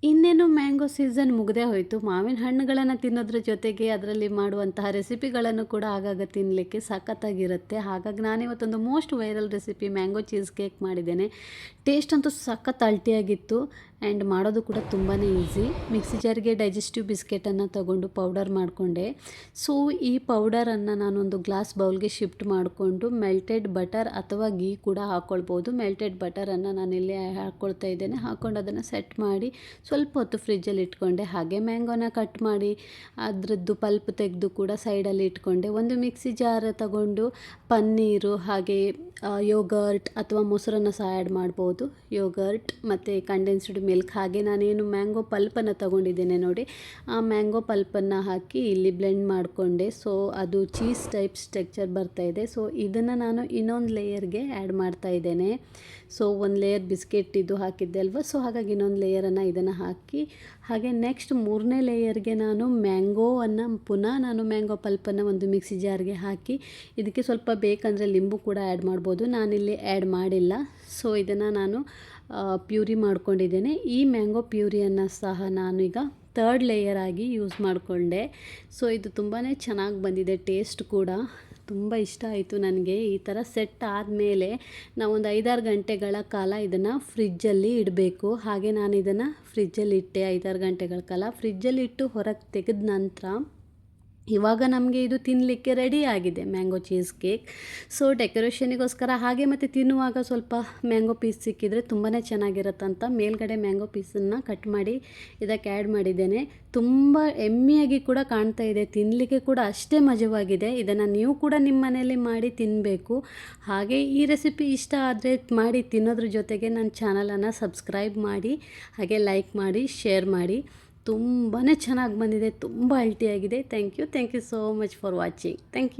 ಇನ್ನೇನು mango season ಮುಗಿದೇ ಹೋಯಿತು. ಮಾವಿನ ಹಣ್ಣುಗಳನ್ನು ತಿನ್ನೋದ್ರ ಜೊತೆಗೆ ಅದರಲ್ಲಿ ಮಾಡುವಂತಹ ರೆಸಿಪಿಗಳನ್ನು ಕೂಡ ಆಗಾಗ ತಿನ್ನಲಿಕ್ಕೆ ಸಖತ್ತಾಗಿರುತ್ತೆ. ಹಾಗಾಗಿ ನಾನಿವತ್ತೊಂದು most viral recipe mango cheese cake ಮಾಡಿದ್ದೇನೆ. ಟೇಸ್ಟ್ ಅಂತೂ ಸಖತ್ ಅಲ್ಟಿಯಾಗಿತ್ತು ಆ್ಯಂಡ್ ಮಾಡೋದು ಕೂಡ ತುಂಬಾ ಈಸಿ. ಮಿಕ್ಸಿ ಜಾರಿಗೆ ಡೈಜೆಸ್ಟಿವ್ ಬಿಸ್ಕೆಟನ್ನು ತಗೊಂಡು ಪೌಡರ್ ಮಾಡಿಕೊಂಡೆ. ಸೊ ಈ ಪೌಡರನ್ನು ನಾನೊಂದು ಗ್ಲಾಸ್ ಬೌಲ್ಗೆ ಶಿಫ್ಟ್ ಮಾಡಿಕೊಂಡು ಮೆಲ್ಟೆಡ್ ಬಟರ್ ಅಥವಾ ಗೀ ಕೂಡ ಹಾಕ್ಕೊಳ್ಬೋದು. ಮೆಲ್ಟೆಡ್ ಬಟರನ್ನು ನಾನಿಲ್ಲಿ ಹಾಕ್ಕೊಳ್ತಾ ಇದ್ದೇನೆ. ಹಾಕ್ಕೊಂಡು ಅದನ್ನು ಸೆಟ್ ಮಾಡಿ ಸ್ವಲ್ಪ ಹೊತ್ತು ಫ್ರಿಜ್ಜಲ್ಲಿ ಇಟ್ಕೊಂಡೆ. ಹಾಗೆ ಮ್ಯಾಂಗೋನ ಕಟ್ ಮಾಡಿ ಅದರದ್ದು ಪಲ್ಪ್ ತೆಗೆದು ಕೂಡ ಸೈಡಲ್ಲಿ ಇಟ್ಕೊಂಡೆ. ಒಂದು ಮಿಕ್ಸಿ ಜಾರ್ ತಗೊಂಡು ಪನ್ನೀರು ಹಾಗೆ ಯೋಗರ್ಟ್ ಅಥವಾ ಮೊಸರನ್ನು ಸಹ ಆ್ಯಡ್ ಮಾಡ್ಬೋದು. ಯೋಗರ್ಟ್ ಮತ್ತು ಕಂಡೆನ್ಸ್ಡ್ ಮಿಲ್ಕ್ ಹಾಗೆ ನಾನೇನು ಮ್ಯಾಂಗೋ ಪಲ್ಪನ್ನು ತಗೊಂಡಿದ್ದೇನೆ ನೋಡಿ, ಆ ಮ್ಯಾಂಗೋ ಪಲ್ಪನ್ನು ಹಾಕಿ ಇಲ್ಲಿ ಬ್ಲೆಂಡ್ ಮಾಡಿಕೊಂಡೆ. ಸೊ ಅದು ಚೀಸ್ ಟೈಪ್ ಸ್ಟ್ರಕ್ಚರ್ ಬರ್ತಾಯಿದೆ. ಸೊ ಇದನ್ನು ನಾನು ಇನ್ನೊಂದು ಲೇಯರ್ಗೆ ಆ್ಯಡ್ ಮಾಡ್ತಾ ಇದ್ದೇನೆ. ಸೊ ಒಂದು ಲೇಯರ್ ಬಿಸ್ಕೆಟ್ ಇದು ಹಾಕಿದ್ದೆ ಅಲ್ವಾ, ಸೊ ಹಾಗಾಗಿ ಇನ್ನೊಂದು ಲೇಯರನ್ನು ಇದನ್ನು ಹಾಕಿ ಹಾಗೆ ನೆಕ್ಸ್ಟ್ ಮೂರನೇ ಲೇಯರ್ಗೆ ನಾನು ಮ್ಯಾಂಗೋವನ್ನು ಪುನಃ ನಾನು ಮ್ಯಾಂಗೋ ಪಲ್ಪನ್ನು ಒಂದು ಮಿಕ್ಸಿ ಜಾರ್ಗೆ ಹಾಕಿ ಇದಕ್ಕೆ ಸ್ವಲ್ಪ ಬೇಕಂದರೆ ಲಿಂಬು ಕೂಡ ಆ್ಯಡ್ ಮಾಡ್ಬೋದು. ನಾನಿಲ್ಲಿ ಆ್ಯಡ್ ಮಾಡಿಲ್ಲ. ಸೊ ಇದನ್ನು ನಾನು ಪ್ಯೂರಿ ಮಾಡ್ಕೊಂಡಿದ್ದೇನೆ. ಈ ಮ್ಯಾಂಗೋ ಪ್ಯೂರಿಯನ್ನು ಸಹ ನಾನು ಈಗ ಥರ್ಡ್ ಲೇಯರ್ ಆಗಿ ಯೂಸ್ ಮಾಡಿಕೊಂಡೆ. ಸೊ ಇದು ತುಂಬಾ ಚೆನ್ನಾಗಿ ಬಂದಿದೆ. ಟೇಸ್ಟ್ ಕೂಡ ತುಂಬ ಇಷ್ಟ ಆಯಿತು ನನಗೆ. ಈ ಥರ ಸೆಟ್ ಆದಮೇಲೆ ನಾವೊಂದು 5-6 ಗಂಟೆಗಳ ಕಾಲ ಇದನ್ನು ಫ್ರಿಜ್ಜಲ್ಲಿ ಇಡಬೇಕು. ಹಾಗೆ ನಾನು ಇದನ್ನು ಫ್ರಿಜ್ಜಲ್ಲಿ ಇಟ್ಟೆ 5-6 ಗಂಟೆಗಳ ಕಾಲ. ಫ್ರಿಜ್ಜಲ್ಲಿ ಇಟ್ಟು ಹೊರಗೆ ತೆಗೆದ ನಂತರ ಇವಾಗ ನಮಗೆ ಇದು ತಿನ್ನಲಿಕ್ಕೆ ರೆಡಿ ಆಗಿದೆ ಮ್ಯಾಂಗೋ ಚೀಸ್ ಕೇಕ್. ಸೊ ಡೆಕೋರೇಷನಿಗೋಸ್ಕರ ಹಾಗೆ ಮತ್ತು ತಿನ್ನುವಾಗ ಸ್ವಲ್ಪ ಮ್ಯಾಂಗೋ ಪೀಸ್ ಸಿಕ್ಕಿದರೆ ತುಂಬಾ ಚೆನ್ನಾಗಿರುತ್ತಂತ ಮೇಲ್ಗಡೆ ಮ್ಯಾಂಗೋ ಪೀಸನ್ನು ಕಟ್ ಮಾಡಿ ಇದಕ್ಕೆ ಆ್ಯಡ್ ಮಾಡಿದ್ದೇನೆ. ತುಂಬ ಎಮ್ಮಿಯಾಗಿ ಕೂಡ ಕಾಣ್ತಾ ಇದೆ. ತಿನ್ನಲಿಕ್ಕೆ ಕೂಡ ಅಷ್ಟೇ ಮಜವಾಗಿದೆ. ಇದನ್ನು ನೀವು ಕೂಡ ನಿಮ್ಮ ಮನೆಯಲ್ಲಿ ಮಾಡಿ ತಿನ್ನಬೇಕು. ಹಾಗೆ ಈ ರೆಸಿಪಿ ಇಷ್ಟ ಆದರೆ ಮಾಡಿ ತಿನ್ನೋದ್ರ ಜೊತೆಗೆ ನನ್ನ ಚಾನಲನ್ನು ಸಬ್ಸ್ಕ್ರೈಬ್ ಮಾಡಿ ಹಾಗೆ ಲೈಕ್ ಮಾಡಿ ಶೇರ್ ಮಾಡಿ. ತುಂಬಾ ಚೆನ್ನಾಗಿ ಬಂದಿದೆ. ತುಂಬ ಅಲ್ಟಿಯಾಗಿದೆ. Thank you so much for watching. Thank you.